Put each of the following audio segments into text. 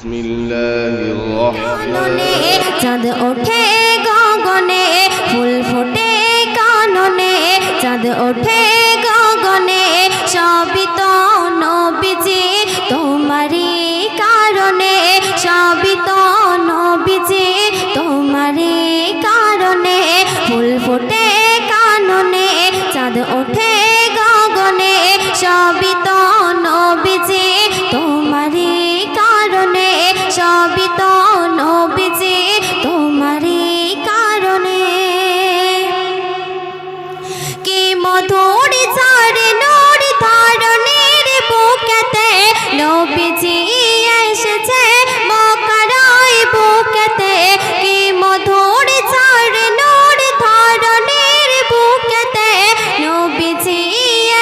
বিসমিল্লাহির রহমানির চাঁদ ওঠে গগনে ফুল ফোটে কাননে চাঁদ ওঠে গগনে সবই তো নবীজি তোমারই কারণে সবই তো নবীজি তোমারই কারণে ফুল ফোটে কাননে চাঁদ ওঠে গগনে সবই তো নবীজি তোমারই কারণে সবই তো নবীজি তোমারই কারণে কি মধুর ঝরে নূর ধারণের বুকেতে নবীজি এসেছে মক্কার বুকেতে কি মধুর ঝরে নূর ধারণের বুকেতে নবীজি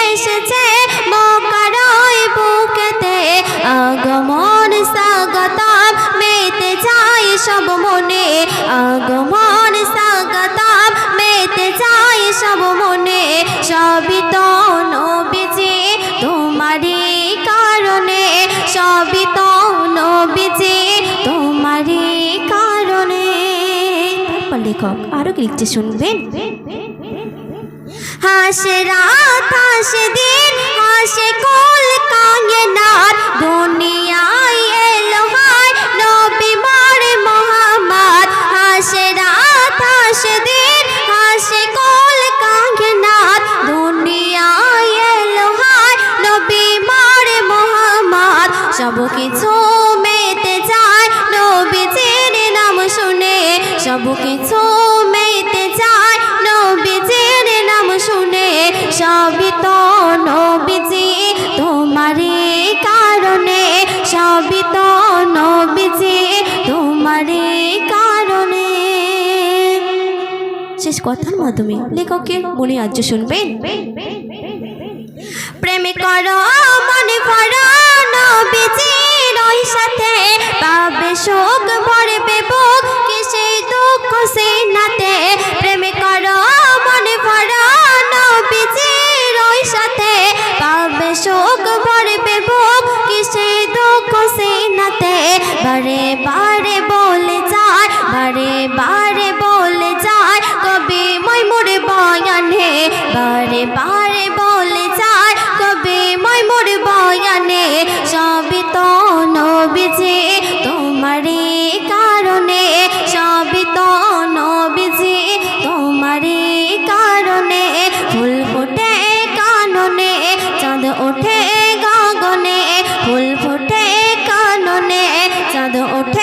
এসেছে মক্কার বুকেতে আগমন স্বাগতম মেতে যায় সব মনে আগমন স্বাগতম মেতে যায় সব মনে সবই তো নবীজি তোমারই কারণে সবই তো নবীজি তোমারই কারণে। তারপর লেখক আরো কি লিখতে শুনবেন। হাসে রাত হাসে দিন হাসে কুল কায়নাত দুনিয়ায় এলো হায় নবী মারে মুহাম্মদ হাসে রাত হাসে দিন হাসে কুল কায়নাত দুনিয়ায় এলো হায় নবী মারে মুহাম্মদ সব কিছু মেতে যায় নবীজির নাম শুনে সব কিছু মেতে যায় নবীজির নাম শুনে সবই তো নবীজি তোমারই কারণে সবই তো নবীজি তোমারই কারণে। শেষ কথার মাধ্যমে লেখকের মনে আর্য শুনবেন। প্রেমে করো মনে ভরা নবীজির ওই সাথে পাবে সুখ ভরবে বুক কি সেই দুঃখ সেই নাতে প্রেমে করো মনে ভরা নবীজির ওই সাথে পাবে সুখ ভরবে বুক কি সেই দুঃখ সেই নাতে বারে বারে বলে যায় বারে বারে বলে যায় কবি ময়মুর বয়ানে বারে বারে বলে যায় কবি ময়মুর বয়ানে সবই তো নবীজি তোমারই কারণে সবই তো নবীজি তোমারই কারণে ফুল ফোটে কাননে চাঁদ ওঠে গগনে ফুল ফোটে কাননে চাঁদ ওঠে